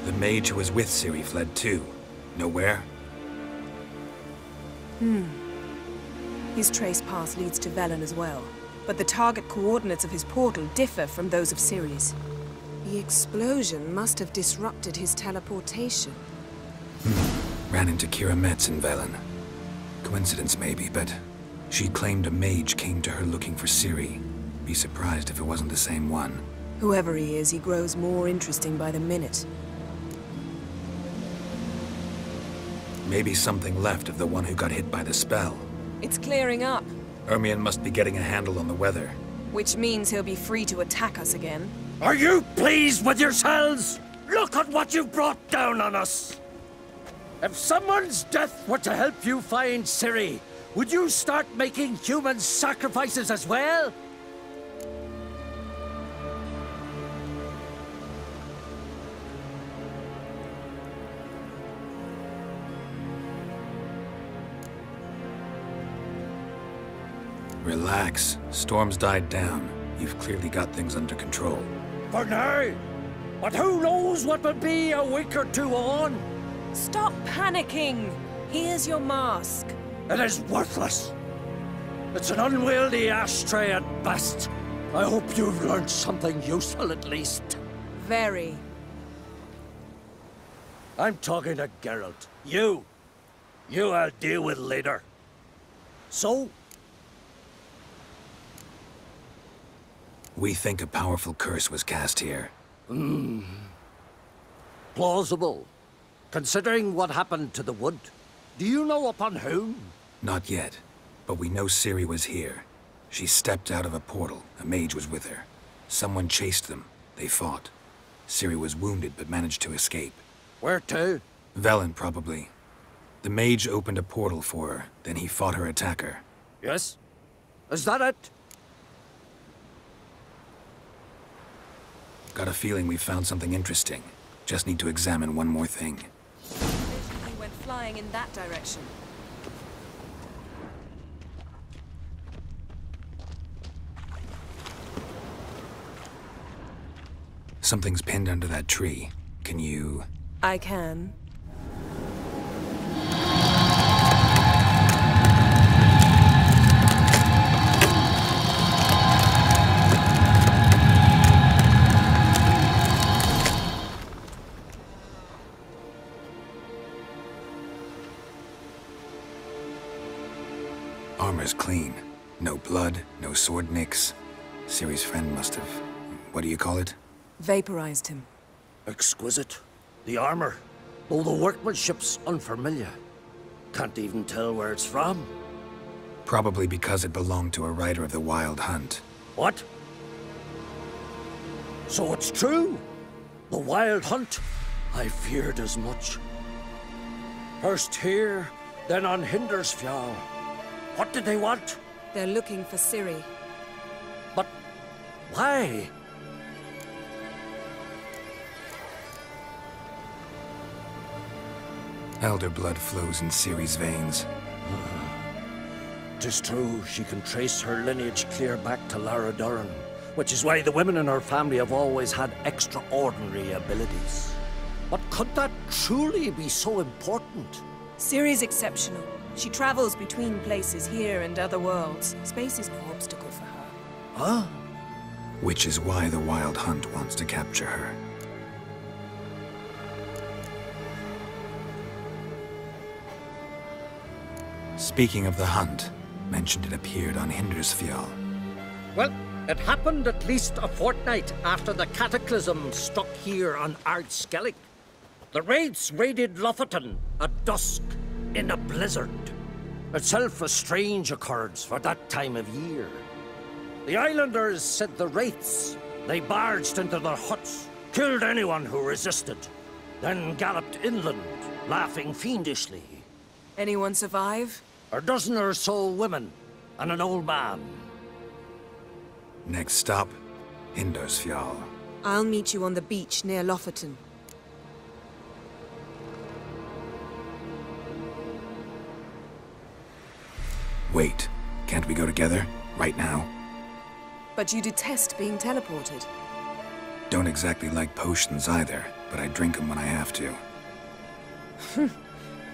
The mage who was with Ciri fled too. Nowhere? His trace path leads to Velen as well, but the target coordinates of his portal differ from those of Ciri's. The explosion must have disrupted his teleportation. Ran into Kira Metz in Velen. Coincidence maybe, but she claimed a mage came to her looking for Ciri. Be surprised if it wasn't the same one. Whoever he is, he grows more interesting by the minute. Maybe something left of the one who got hit by the spell. It's clearing up, Ermion must be getting a handle on the weather. which means he'll be free to attack us again. Are you pleased with yourselves? Look at what you've brought down on us! If someone's death were to help you find Ciri, would you start making human sacrifices as well? Relax. Storm's died down. You've clearly got things under control. For now. But who knows what will be a week or two on? Stop panicking! Here's your mask. It is worthless. It's an unwieldy ashtray at best. I hope you've learned something useful at least. Very. I'm talking to Geralt. You I'll deal with later. So? We think a powerful curse was cast here. Plausible. Considering what happened to the wood. Do you know upon whom? Not yet, but we know Ciri was here. She stepped out of a portal. A mage was with her. Someone chased them. They fought. Ciri was wounded but managed to escape. Where to? Velen, probably. The mage opened a portal for her, then he fought her attacker. Yes? Is that it? Got a feeling we found something interesting. Just need to examine one more thing. He went flying in that direction. Something's pinned under that tree. Can you... I can. Armor's clean. No blood, no sword nicks. Ciri's friend must have... what do you call it? Vaporized him. Exquisite. The armor, though the workmanship's unfamiliar. Can't even tell where it's from. Probably because it belonged to a rider of the Wild Hunt. What? So it's true? The Wild Hunt? I feared as much. First here, then on Hindersfjall. What did they want? They're looking for Ciri. But why? Elder blood flows in Ciri's veins. 'Tis true, she can trace her lineage clear back to Lara Duran, which is why the women in her family have always had extraordinary abilities. But could that truly be so important? Ciri's exceptional. She travels between places here and other worlds. Space is no obstacle for her. Huh? Which is why the Wild Hunt wants to capture her. Speaking of the hunt, mentioned it appeared on Hindersfjall. Well, it happened at least a fortnight after the cataclysm struck here on Ardskellig. The raids raided Lofoten at dusk in a blizzard. Itself a strange occurrence for that time of year. The islanders said the wraiths. They barged into their huts, killed anyone who resisted, then galloped inland, laughing fiendishly. Anyone survive? A dozen or so women, and an old man. Next stop, Hindersfjall. I'll meet you on the beach near Lofoten. Wait, can't we go together? Right now? But you detest being teleported. Don't exactly like potions either. but I drink them when I have to.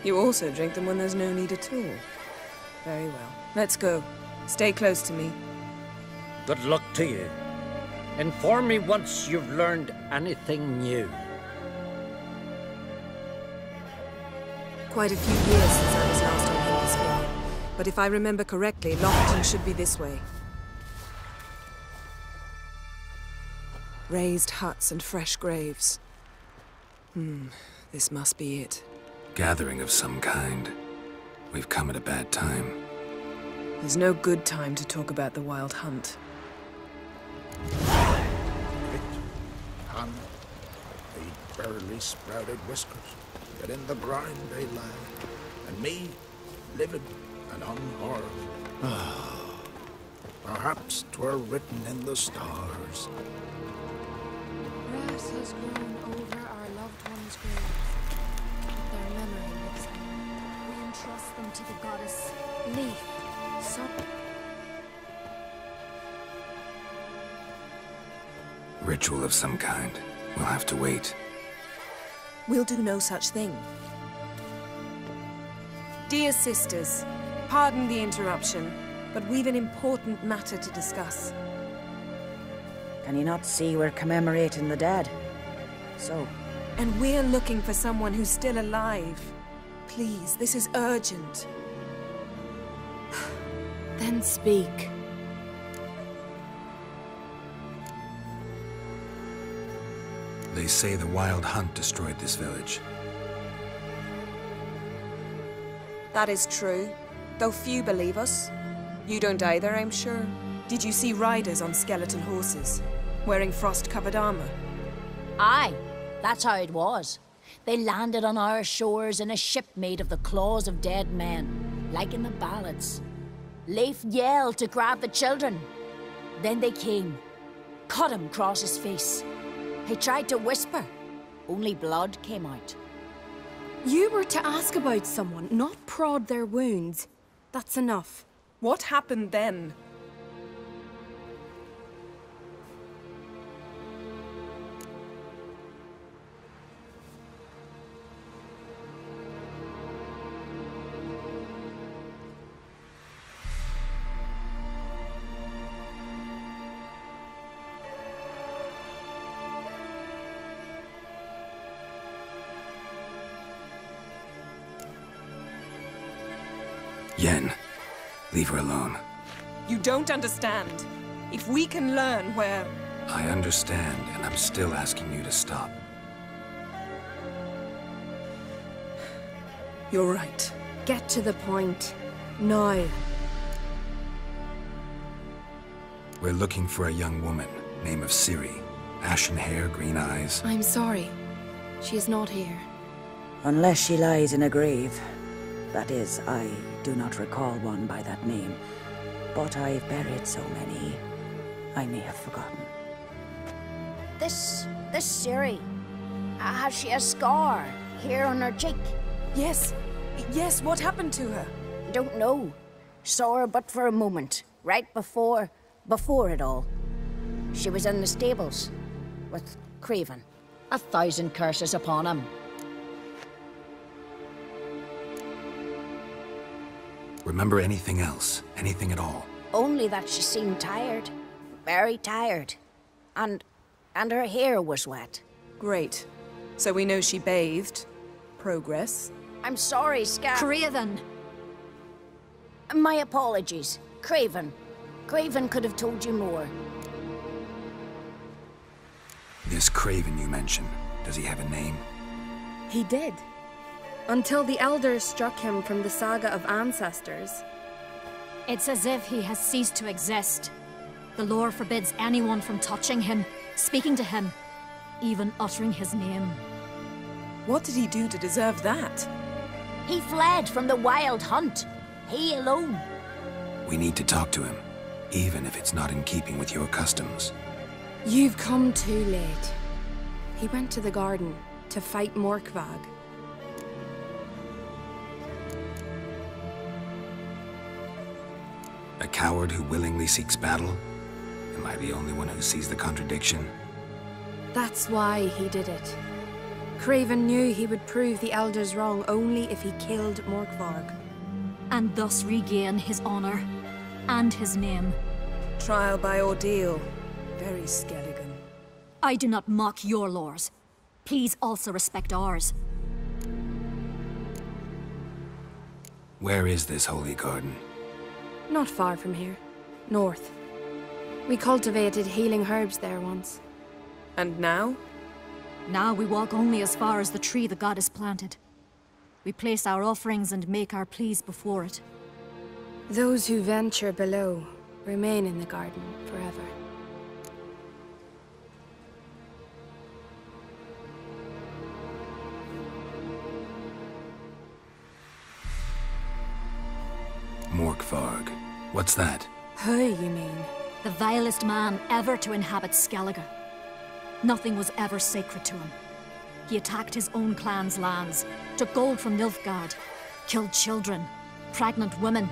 You also drink them when there's no need at all. Very well. Let's go. Stay close to me. Good luck to you. Inform me once you've learned anything new. Quite a few years since I was last on Hindisville. But if I remember correctly, Lockton should be this way. Raised huts and fresh graves. This must be it. Gathering of some kind. We've come at a bad time. There's no good time to talk about the Wild Hunt. Hand, they barely sprouted whiskers, yet in the ground they lie, and me, living and unharmed. Perhaps 'twere written in the stars. Grass has grown over our loved ones' graves, but their memory lives on. We entrust them to the goddess Leaf, Sun. Ritual of some kind. We'll have to wait. We'll do no such thing. Dear sisters, pardon the interruption, but we've an important matter to discuss. Can you not see we're commemorating the dead? So? And we're looking for someone who's still alive. Please, this is urgent. Then speak. They say the Wild Hunt destroyed this village. That is true, though few believe us. You don't either, I'm sure. Did you see riders on skeleton horses, wearing frost-covered armor? Aye, that's how it was. They landed on our shores in a ship made of the claws of dead men, like in the ballads. Leif yelled to grab the children. Then they came, cut him across his face. He tried to whisper, only blood came out. You were to ask about someone, not prod their wounds. That's enough. What happened then? Yen, leave her alone. You don't understand. If we can learn where... I understand, and I'm still asking you to stop. You're right. Get to the point. Now. We're looking for a young woman, name of Ciri. Ashen hair, green eyes. I'm sorry. She is not here. Unless she lies in a grave. That is, I do not recall one by that name. But I've buried so many, I may have forgotten. This Ciri, has she a scar here on her cheek? Yes. Yes, what happened to her? Don't know. Saw her but for a moment, right before it all. She was in the stables with Craven. 1,000 curses upon him. Remember anything else? Anything at all? Only that she seemed tired. Very tired. And her hair was wet. Great. So we know she bathed. Progress. I'm sorry, Scar. Craven! My apologies. Craven. Craven could have told you more. This Craven you mentioned, does he have a name? He did. Until the Elders struck him from the Saga of Ancestors. It's as if he has ceased to exist. The lore forbids anyone from touching him, speaking to him, even uttering his name. What did he do to deserve that? He fled from the Wild Hunt. He alone. We need to talk to him, even if it's not in keeping with your customs. You've come too late. He went to the garden to fight Morkvag. A coward who willingly seeks battle? Am I the only one who sees the contradiction? That's why he did it. Craven knew he would prove the Elders wrong only if he killed Morkvarg. And thus regain his honor and his name. Trial by ordeal. Very Skelligan. I do not mock your laws. Please also respect ours. Where is this holy garden? Not far from here. North. We cultivated healing herbs there once. And now? Now we walk only as far as the tree the goddess planted. We place our offerings and make our pleas before it. Those who venture below remain in the garden forever. Morkvarg. What's that? Who, you mean? The vilest man ever to inhabit Skellige. Nothing was ever sacred to him. He attacked his own clan's lands, took gold from Nilfgaard, killed children, pregnant women.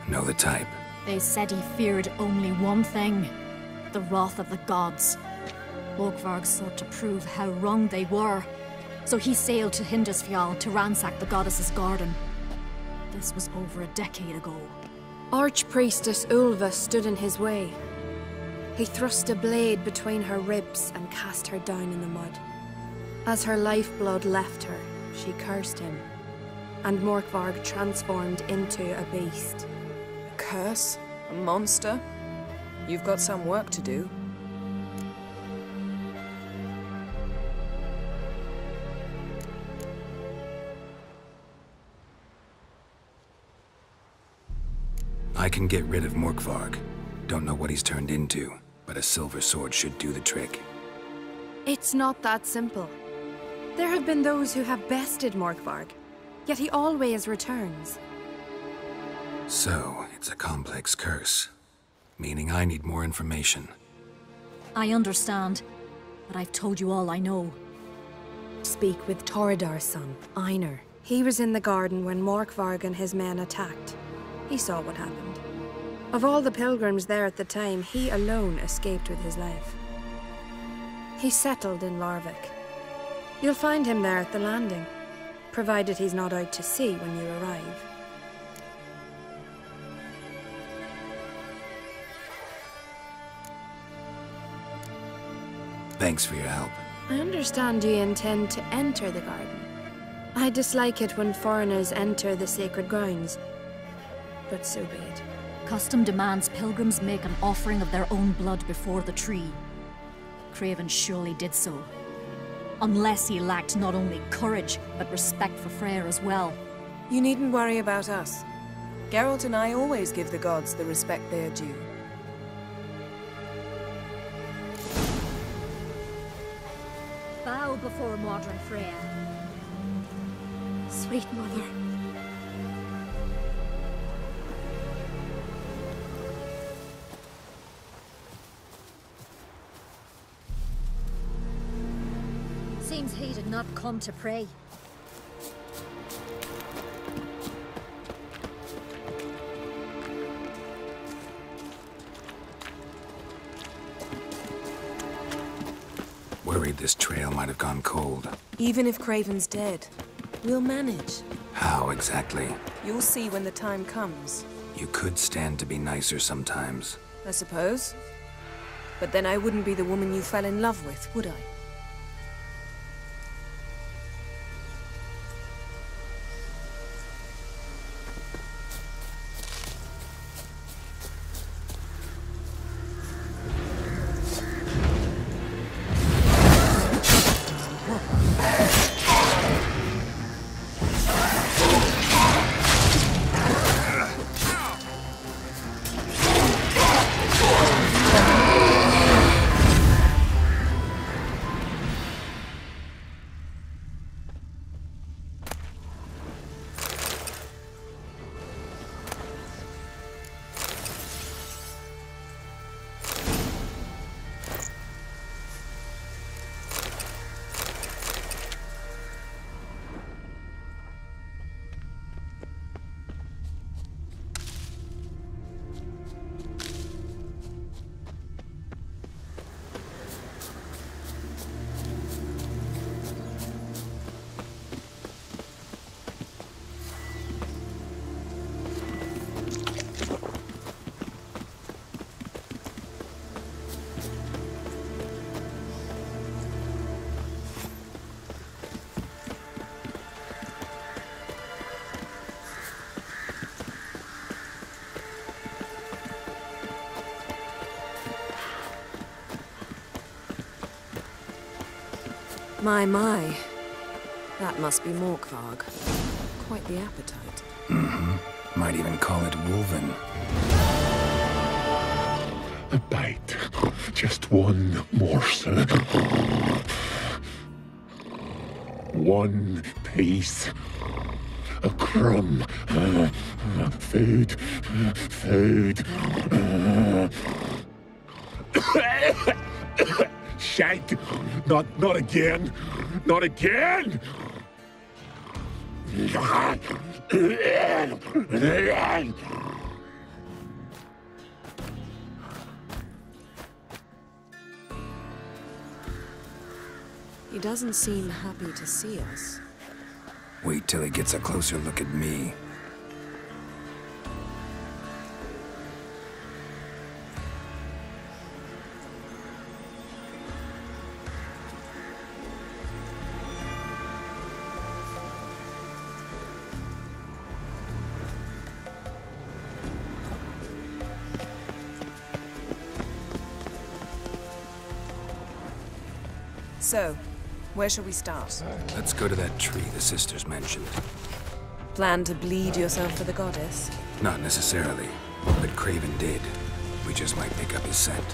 Know the type. They said he feared only one thing, the wrath of the gods. Morkvarg sought to prove how wrong they were, so he sailed to Hindisfjall to ransack the goddess's garden. This was over a decade ago. Archpriestess Ulva stood in his way. He thrust a blade between her ribs and cast her down in the mud. As her lifeblood left her, she cursed him, and Morkvarg transformed into a beast. A curse? A monster? You've got some work to do. I can get rid of Morkvarg. Don't know what he's turned into, but a silver sword should do the trick. It's not that simple. There have been those who have bested Morkvarg, yet he always returns. So, it's a complex curse. Meaning I need more information. I understand, but I've told you all I know. Speak with Torridar's son, Einar. He was in the garden when Morkvarg and his men attacked. He saw what happened. Of all the pilgrims there at the time, he alone escaped with his life. He settled in Larvik. You'll find him there at the landing, provided he's not out to sea when you arrive. Thanks for your help. I understand you intend to enter the garden. I dislike it when foreigners enter the sacred grounds, but so be it. Custom demands pilgrims make an offering of their own blood before the tree. Craven surely did so. Unless he lacked not only courage, but respect for Freyr as well. You needn't worry about us. Geralt and I always give the gods the respect they are due. Bow before Mordred Freyr. Sweet mother. Seems he did not come to pray. Worried this trail might have gone cold. Even if Craven's dead, we'll manage. How exactly? You'll see when the time comes. You could stand to be nicer sometimes. I suppose. But then I wouldn't be the woman you fell in love with, would I? My. That must be Morkvarg. Quite the appetite. Mm-hmm. Might even call it Wolven. A bite. Just one morsel. One piece. A crumb. Food. Food. Shank! Not again! Not again! He doesn't seem happy to see us. Wait till he gets a closer look at me. So, where shall we start? Let's go to that tree the sisters mentioned. Plan to bleed yourself for the goddess? Not necessarily, but Craven did. We just might pick up his scent.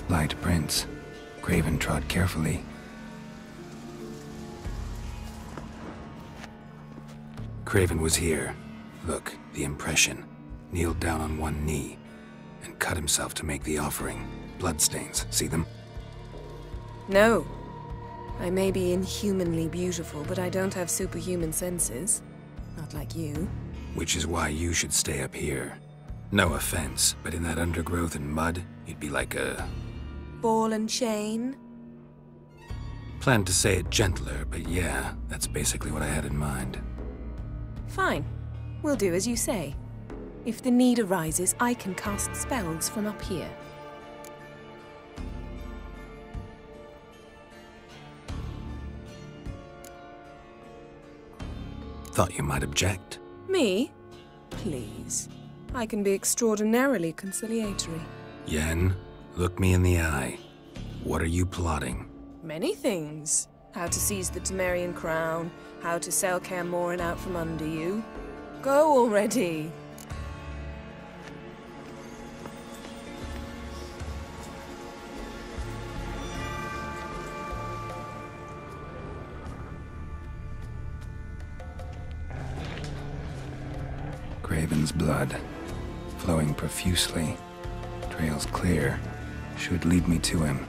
Light prints. Craven trod carefully. Craven was here. Look, the impression. Kneeled down on one knee and cut himself to make the offering. Bloodstains, see them? No. I may be inhumanly beautiful, but I don't have superhuman senses. Not like you. Which is why you should stay up here. No offense, but in that undergrowth and mud, you'd be like a... ball and chain? Planned to say it gentler, but yeah, that's basically what I had in mind. Fine. We'll do as you say. If the need arises, I can cast spells from up here. Thought you might object. Me? Please. I can be extraordinarily conciliatory. Yen, look me in the eye. What are you plotting? Many things. How to seize the Temerian crown, how to sell Kaer Morhen out from under you. Go already! Craven's blood, flowing profusely. Trails clear, should lead me to him.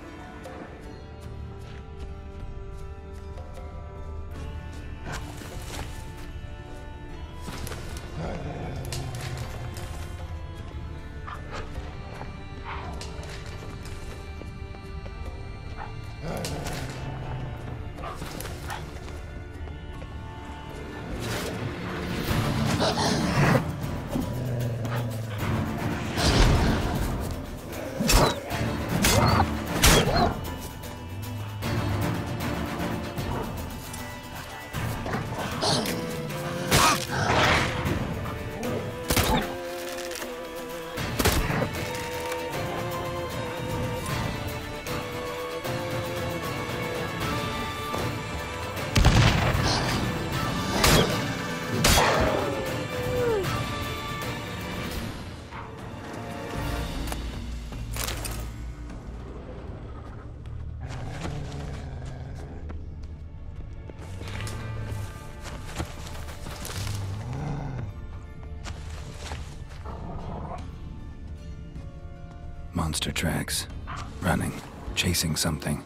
Monster tracks. Running. Chasing something.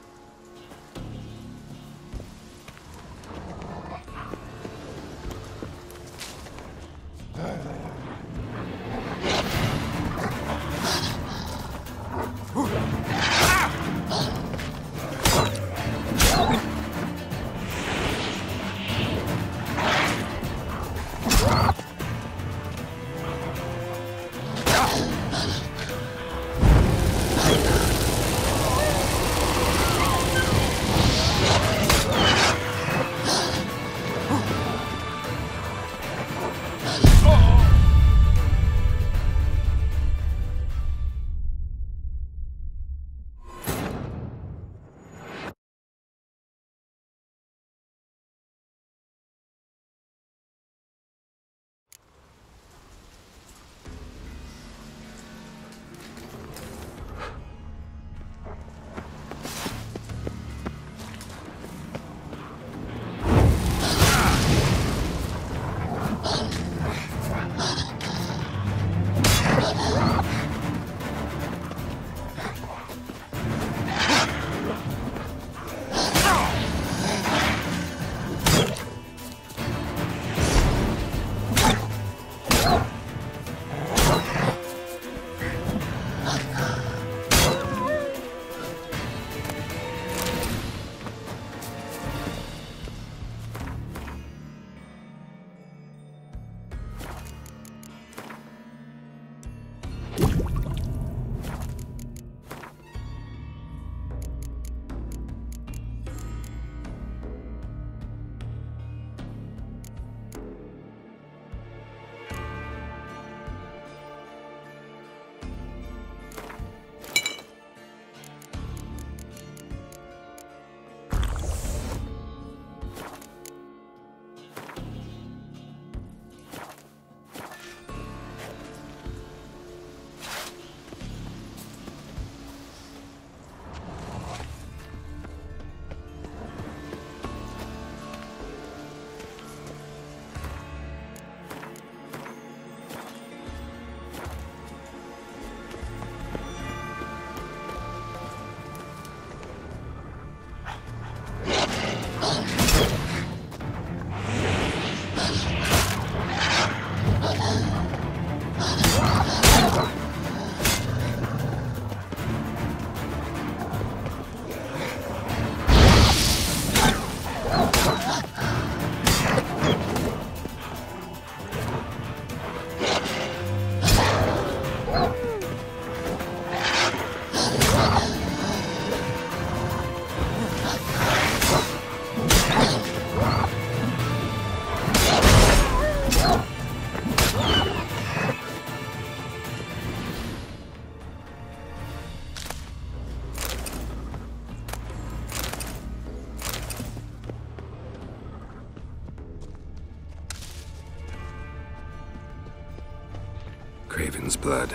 Craven's blood.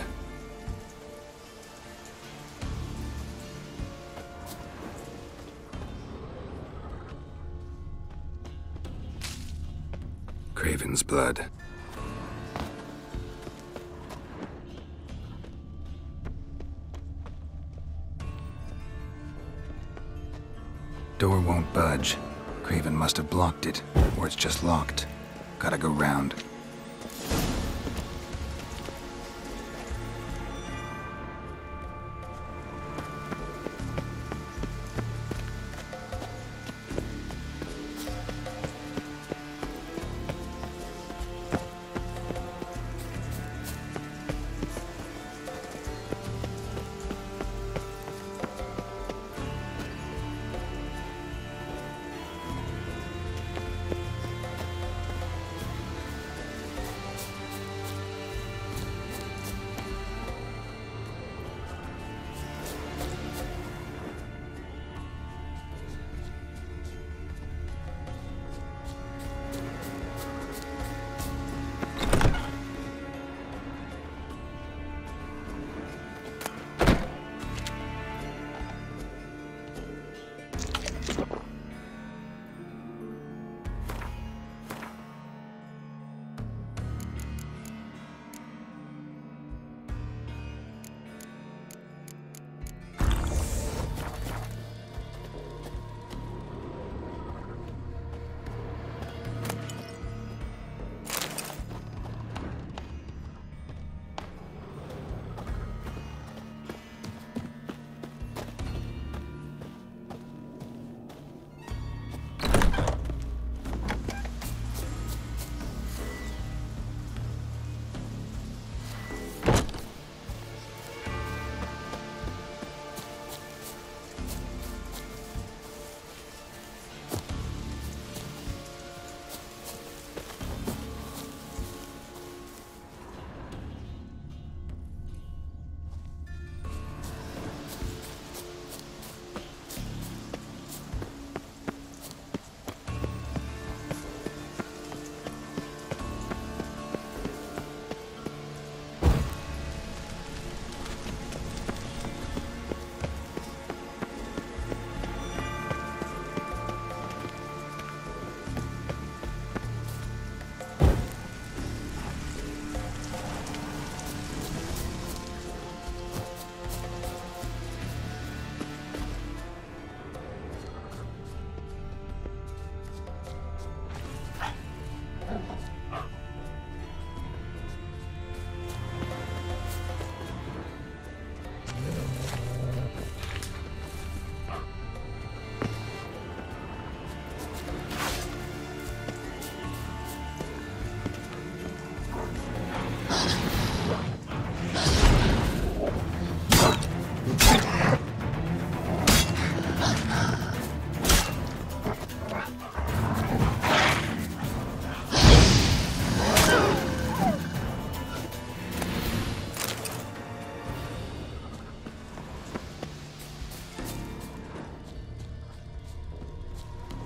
Craven's blood. Door won't budge. Craven must have blocked it, or it's just locked. Gotta go round.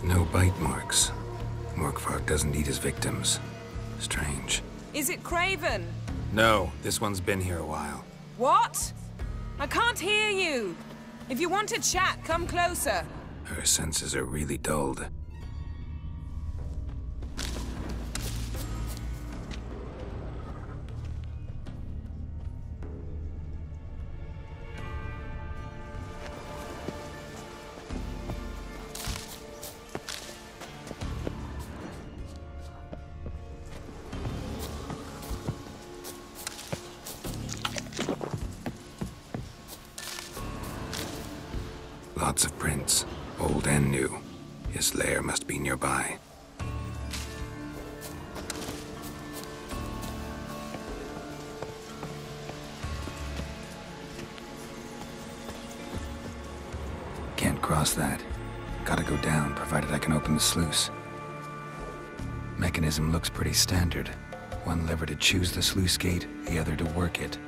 No bite marks. Morkvarg doesn't eat his victims. Strange. Is it Craven? No, this one's been here a while. What? I can't hear you. If you want to chat, come closer. Her senses are really dulled. Lots of prints, old and new. His lair must be nearby. Can't cross that. Gotta go down, provided I can open the sluice. Mechanism looks pretty standard. One lever to choose the sluice gate, the other to work it.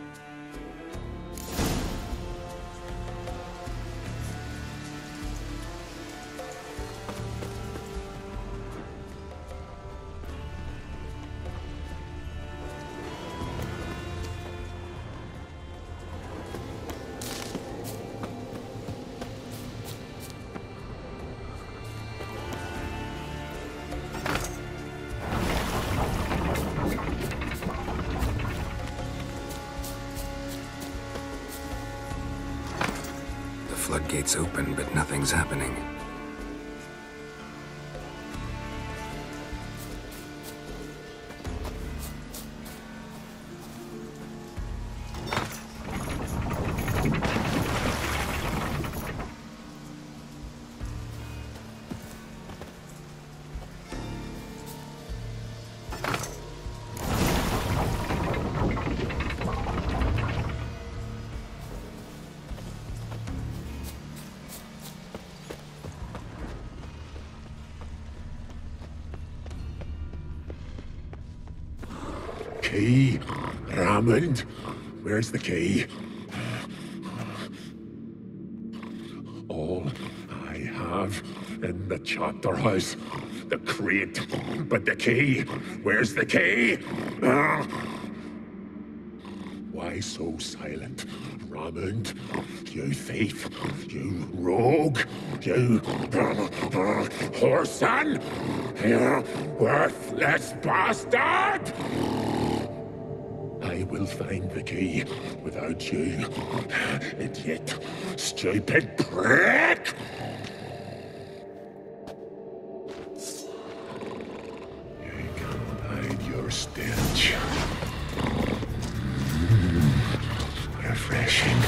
Floodgates open, but nothing's happening. Key? Raymond? Where's the key? All I have in the chapter house. The crate. But the key? Where's the key? Why so silent? Raymond? You thief. You rogue. You whoreson. You worthless bastard! I will find the key without you, idiot, stupid prick! You can't hide your stench. Refreshing.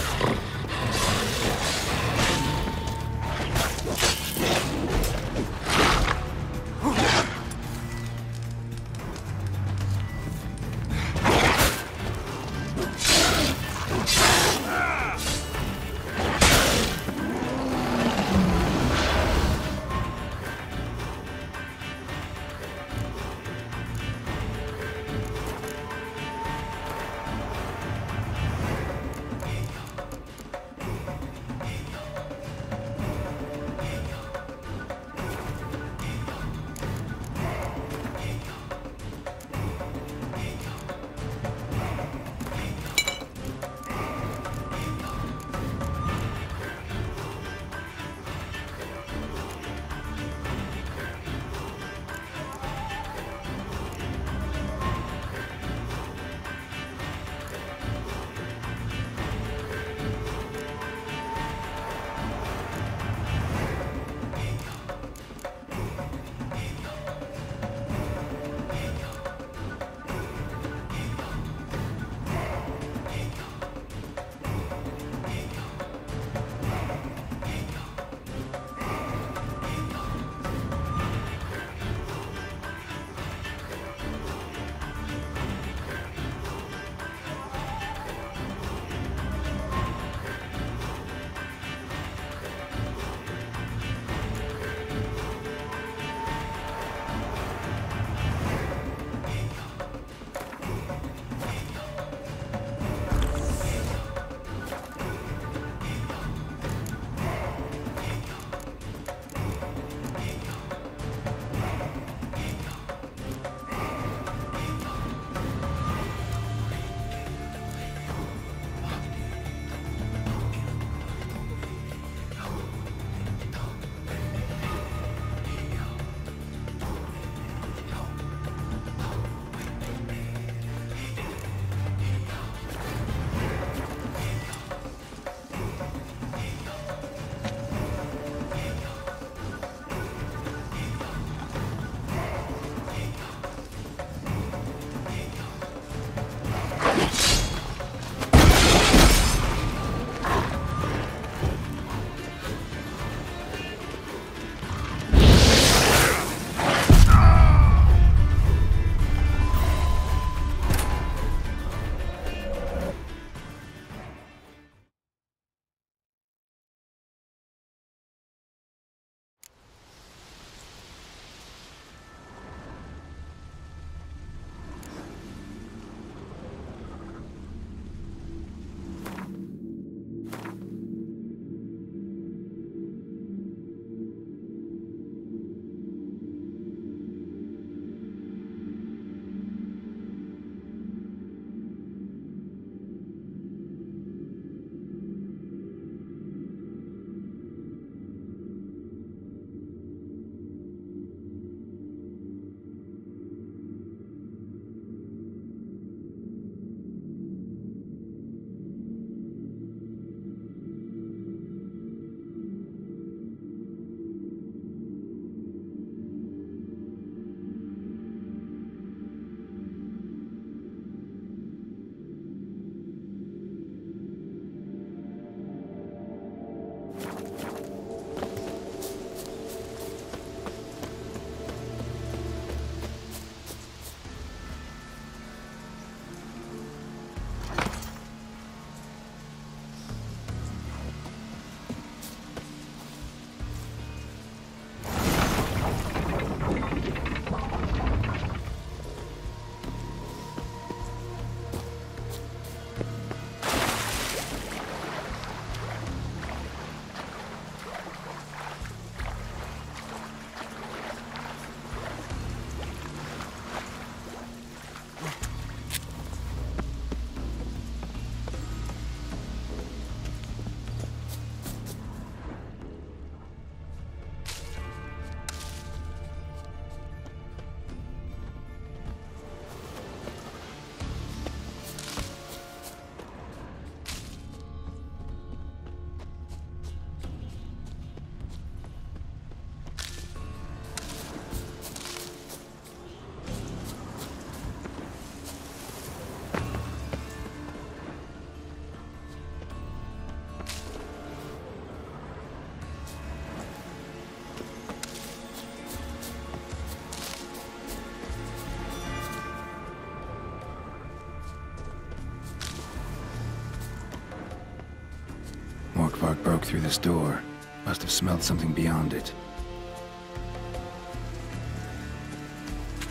Morkvarg broke through this door. Must have smelled something beyond it.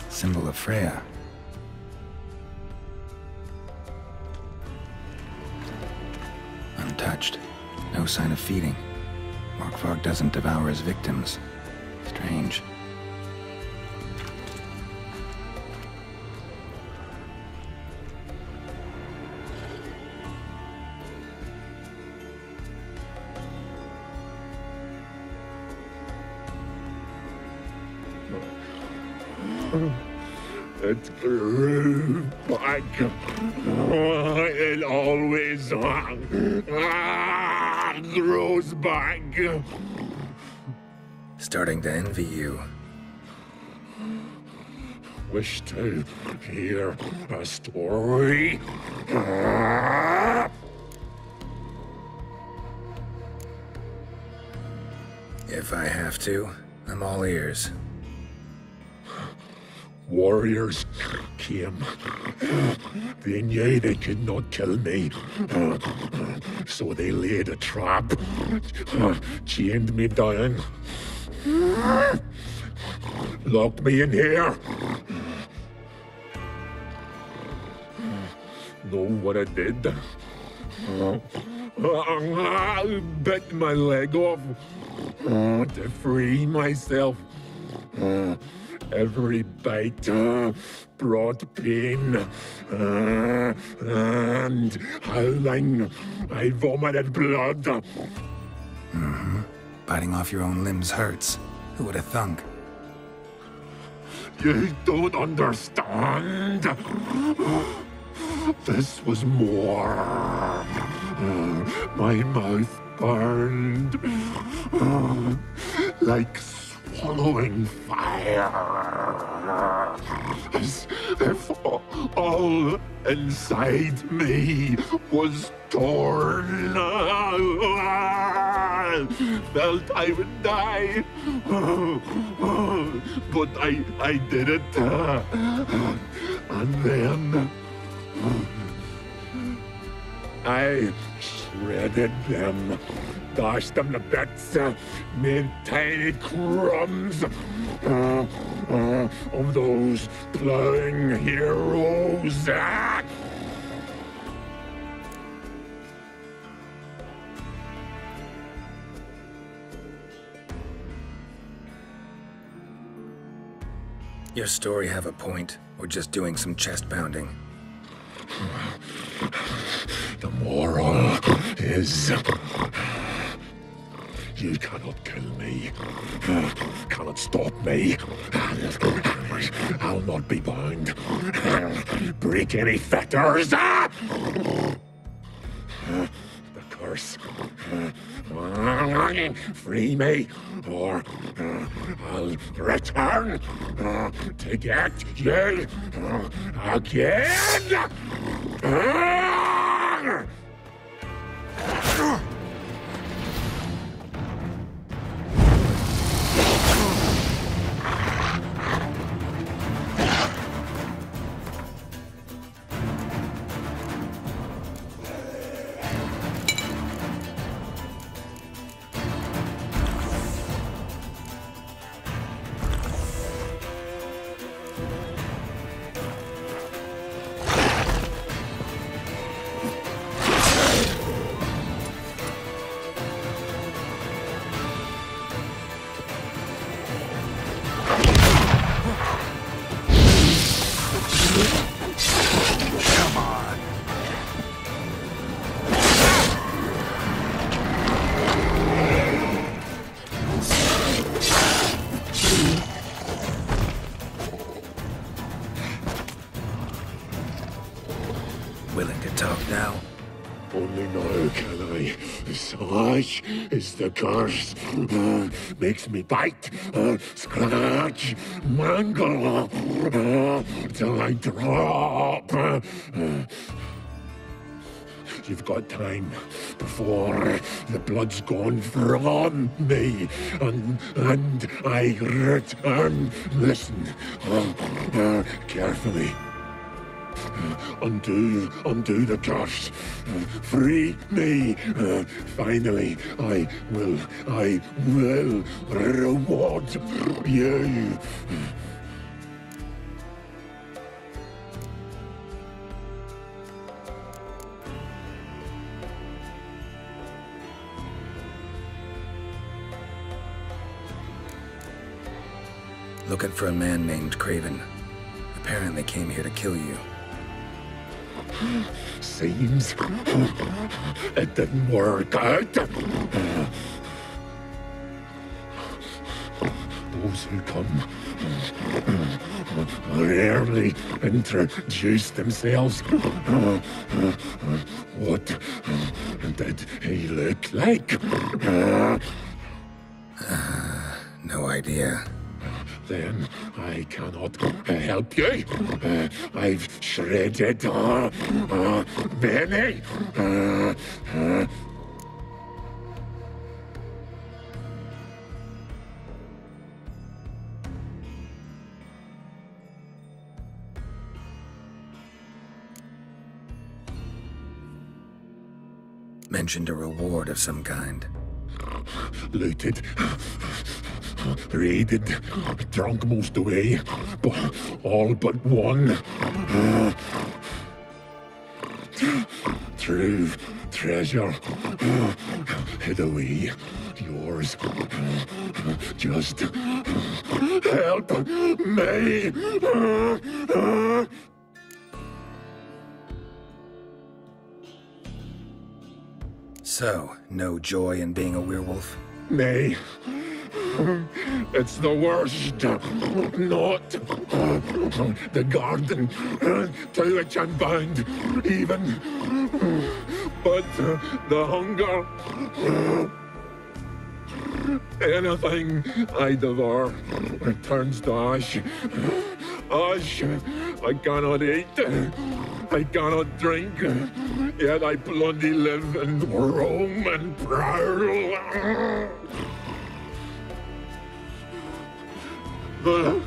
Symbol of Freya. Untouched. No sign of feeding. Morkvarg doesn't devour his victims. Strange. It grew back. It always grows back. Starting to envy you. Wish to hear a story? If I have to, I'm all ears. Warriors came. They knew they could not kill me. So they laid a trap. Chained me down. Locked me in here. Know what I did? Bit my leg off to free myself. Every bite brought pain, and howling, I vomited blood. Mm-hmm. Biting off your own limbs hurts. Who would have thunk? You don't understand. This was more. My mouth burned like swallowing fire. As if all inside me was torn. Felt I would die, but I did it. And then I shredded them, dashed them to bits, made tiny crumbs of those plowing heroes. Your story have a point, or just doing some chest pounding? The moral is... You cannot kill me. Cannot stop me. I'll not be bound. Break any fetters. The curse. Free me, or I'll return to get you again. Willing to talk now? Only now can I. Such is the curse. Makes me bite, scratch, mangle, till I drop. You've got time before the blood's gone from me, and I return. Listen, carefully. Undo the curse. Free me. Finally, I will reward you. Looking for a man named Craven. Apparently came here to kill you. Seems it didn't work out. Those who come rarely introduce themselves. What did he look like? No idea. Then I cannot help you. I've shredded many. Mentioned a reward of some kind. Looted. Raided, drunk most away, but all but one. True treasure hid away. Yours. Just help me. So, no joy in being a werewolf? Nay. It's the worst. Not the garden to which I'm bound, even. But the hunger. Anything I devour turns to ash. Ash, I cannot eat, I cannot drink, yet I bloody live and roam and prowl. The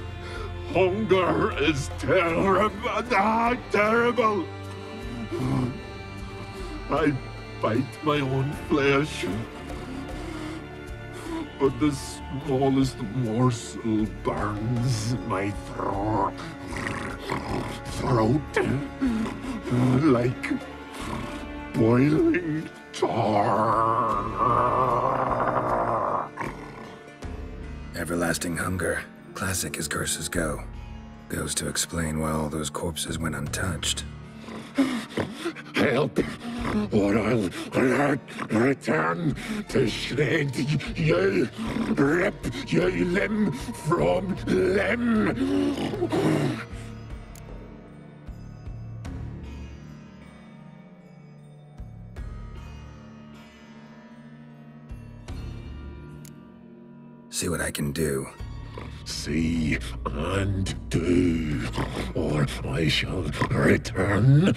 hunger is terrible, terrible. I bite my own flesh, but the smallest morsel burns my throat like boiling tar. Everlasting hunger, classic as curses go. Goes to explain why all those corpses went untouched. Help, or I'll return to shred you, rip you limb from limb. See what I can do. See and do, or I shall return.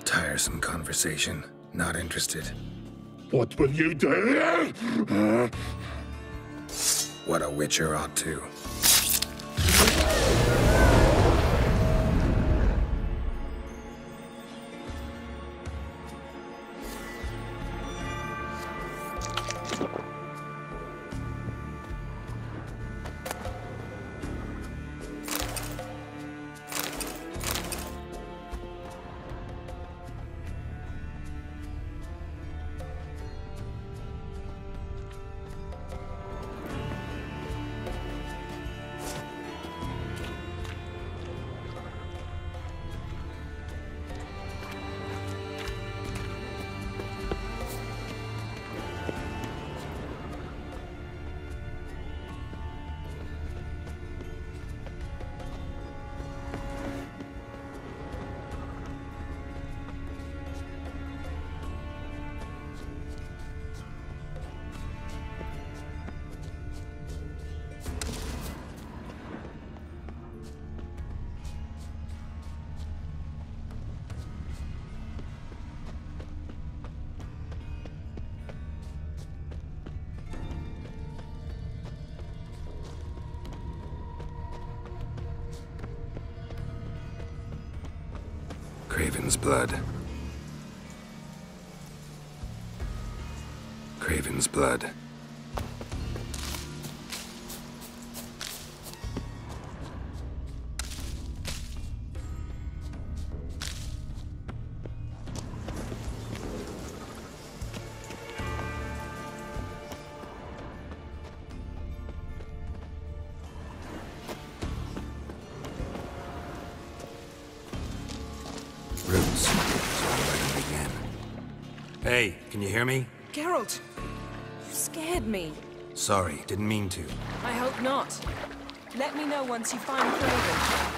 Tiresome conversation. Not interested. What will you do? What a witcher ought to. Craven's blood. Craven's blood. Roots. So where to begin? Hey, can you hear me? Geralt, you scared me. Sorry, didn't mean to. I hope not. Let me know once you find Craven.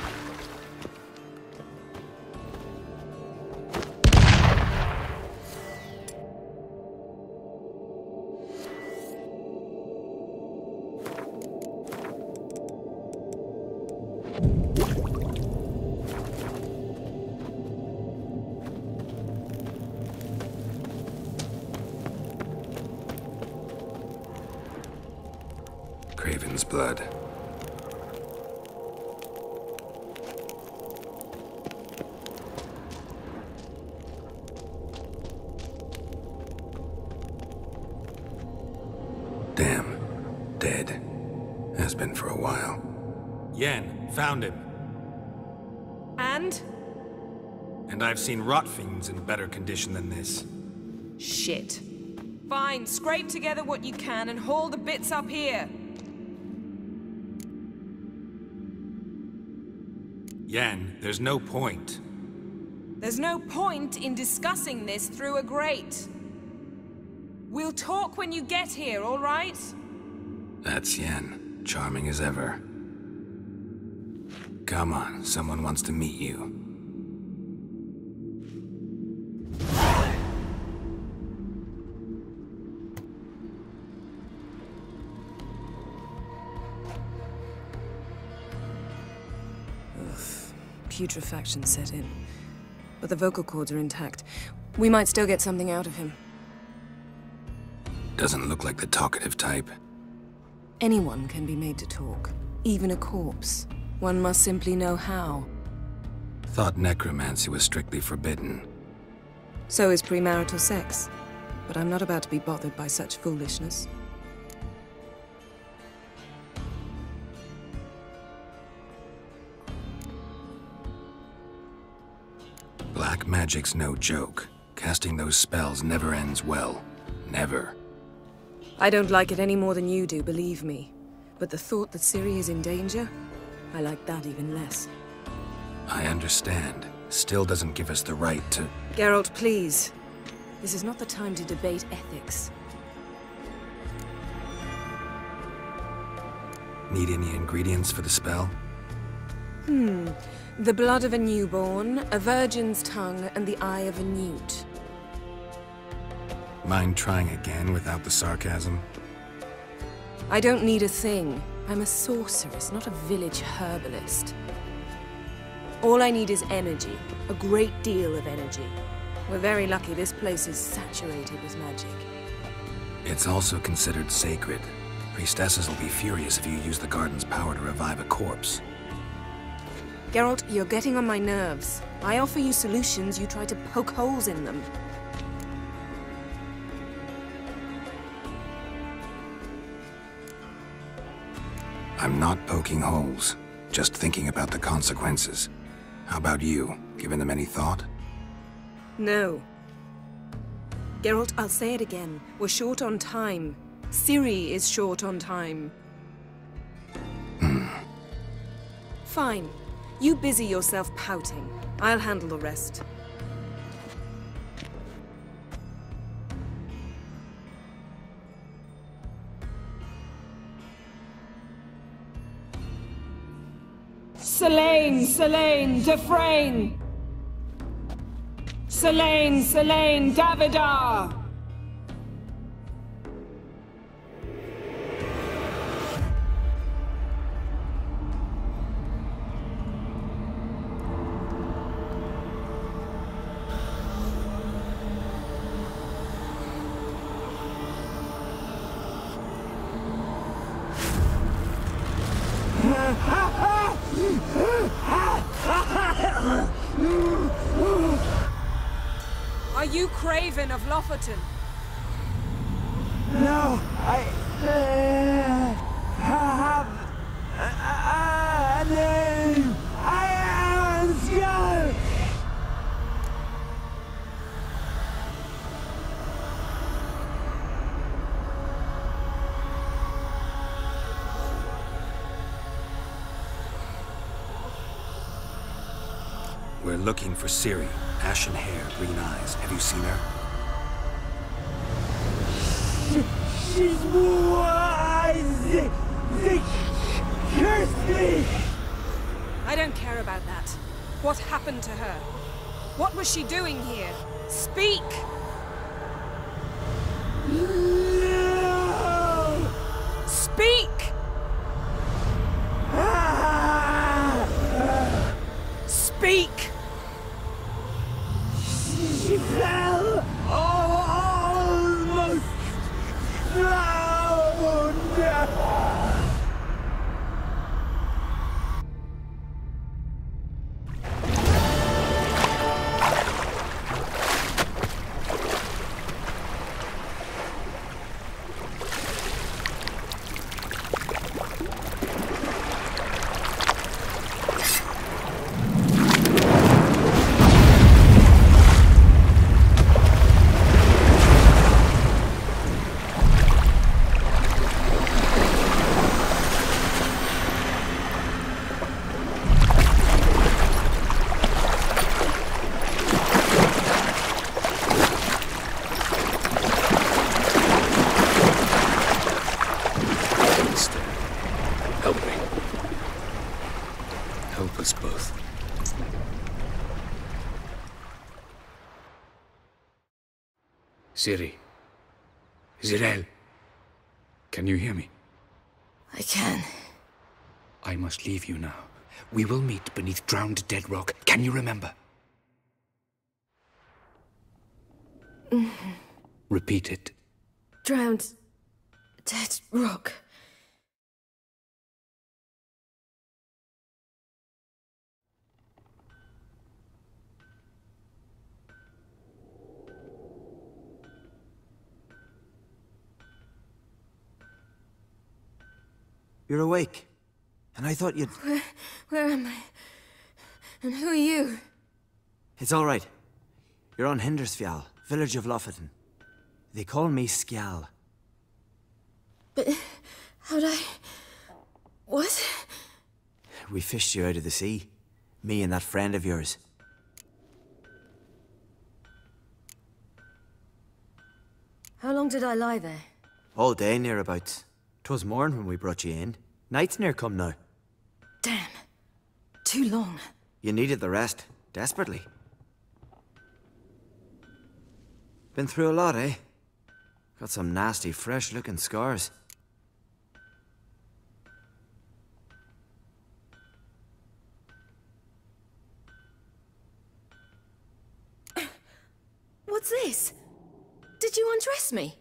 Craven's blood. Damn. Dead. Has been for a while. Yen, found him. And? And I've seen rot fiends in better condition than this. Shit. Fine, scrape together what you can and haul the bits up here. Yen, there's no point. There's no point in discussing this through a grate. We'll talk when you get here, all right? That's Yen, charming as ever. Come on, someone wants to meet you. Putrefaction set in. But the vocal cords are intact. We might still get something out of him. Doesn't look like the talkative type. Anyone can be made to talk. Even a corpse. One must simply know how. Thought necromancy was strictly forbidden. So is premarital sex. But I'm not about to be bothered by such foolishness. Black magic's no joke. Casting those spells never ends well. Never. I don't like it any more than you do, believe me. But the thought that Ciri is in danger? I like that even less. I understand. Still doesn't give us the right to... Geralt, please. This is not the time to debate ethics. Need any ingredients for the spell? The blood of a newborn, a virgin's tongue, and the eye of a newt. Mind trying again without the sarcasm? I don't need a thing. I'm a sorceress, not a village herbalist. All I need is energy. A great deal of energy. We're very lucky this place is saturated with magic. It's also considered sacred. Priestesses will be furious if you use the garden's power to revive a corpse. Geralt, you're getting on my nerves. I offer you solutions, you try to poke holes in them. I'm not poking holes, just thinking about the consequences. How about you? Given them any thought? No. Geralt, I'll say it again. We're short on time. Ciri is short on time. Fine. You busy yourself pouting. I'll handle the rest. Selene, Selene, Defrain! Selene, Selene, Davidar! Are you Craven of Lofoten? No, I have a name. I am Skull. We're looking for Ciri. Ashen hair, green eyes. Have you seen her? She's wise. They curse me. I don't care about that. What happened to her? What was she doing here? Speak! No. Speak! Speak! She fell almost drowned. Ciri. Zirael. Can you hear me? I can. I must leave you now. We will meet beneath drowned dead rock. Can you remember? Repeat it. Drowned dead rock. You're awake. And I thought you'd... Where am I? And who are you? It's all right. You're on Hindersfjall, village of Lofoten. They call me Skjal. But how'd I... What? We fished you out of the sea. Me and that friend of yours. How long did I lie there? All day, nearabouts. 'Twas morn when we brought you in. Night's near come now. Damn. Too long. You needed the rest, desperately. Been through a lot, eh? Got some nasty, fresh-looking scars. What's this? Did you undress me?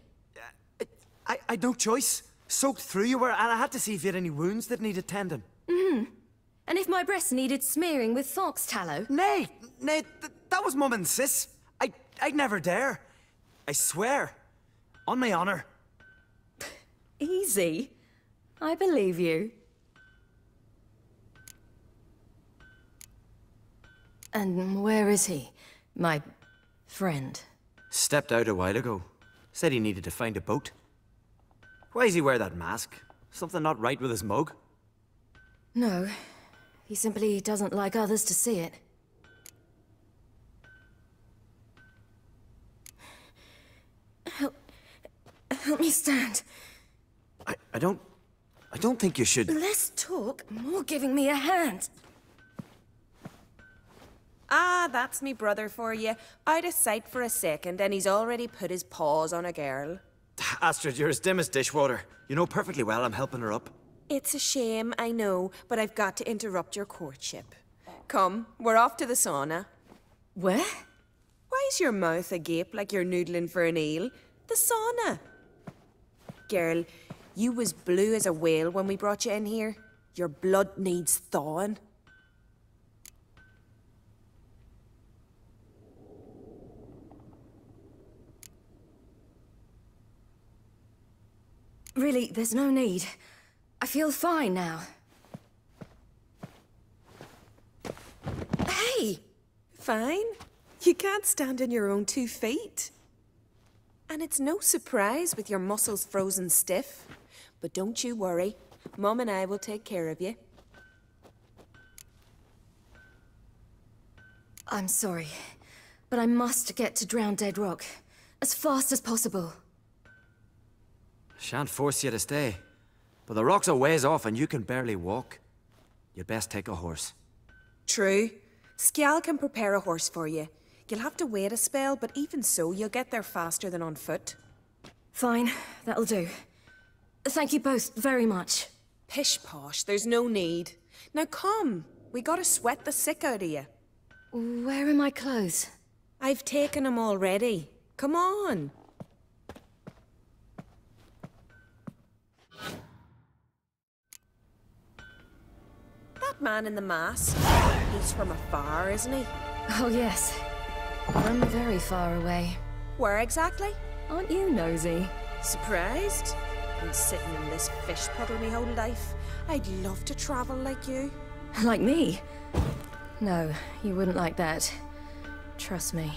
I had no choice. Soaked through you were, and I had to see if you had any wounds that needed tending. And if my breasts needed smearing with fox tallow? Nay, that was Mum and Sis. I'd never dare. I swear. On my honor. Easy. I believe you. And where is he? My friend? Stepped out a while ago. Said he needed to find a boat. Why does he wear that mask? Something not right with his mug? No. He simply doesn't like others to see it. Help me stand. I don't think you should... Less talk, more giving me a hand. Ah, that's me brother for you. Out of sight for a second, and he's already put his paws on a girl. Astrid, you're as dim as dishwater. You know perfectly well I'm helping her up. It's a shame, I know, but I've got to interrupt your courtship. Come, we're off to the sauna. Where? Why's your mouth agape like you're noodling for an eel? The sauna. Girl, you was blue as a whale when we brought you in here. Your blood needs thawing. Really, there's no need. I feel fine now. Hey! Fine? You can't stand on your own 2 feet. And it's no surprise with your muscles frozen stiff. But don't you worry. Mum and I will take care of you. I'm sorry, but I must get to Drowned Dead Rock as fast as possible. Shan't force you to stay. But the rock's a ways off and you can barely walk. You'd best take a horse. True. Skjal can prepare a horse for you. You'll have to wait a spell, but even so, you'll get there faster than on foot. Fine, that'll do. Thank you both very much. Pish-posh, there's no need. Now come, we gotta sweat the sick out of you. Where are my clothes? I've taken them already. Come on. That man in the mask, he's from afar, isn't he? Oh yes, from very far away. Where exactly? Aren't you nosy? Surprised? Been sitting in this fish puddle me whole life. I'd love to travel like you. Like me? No, you wouldn't like that. Trust me.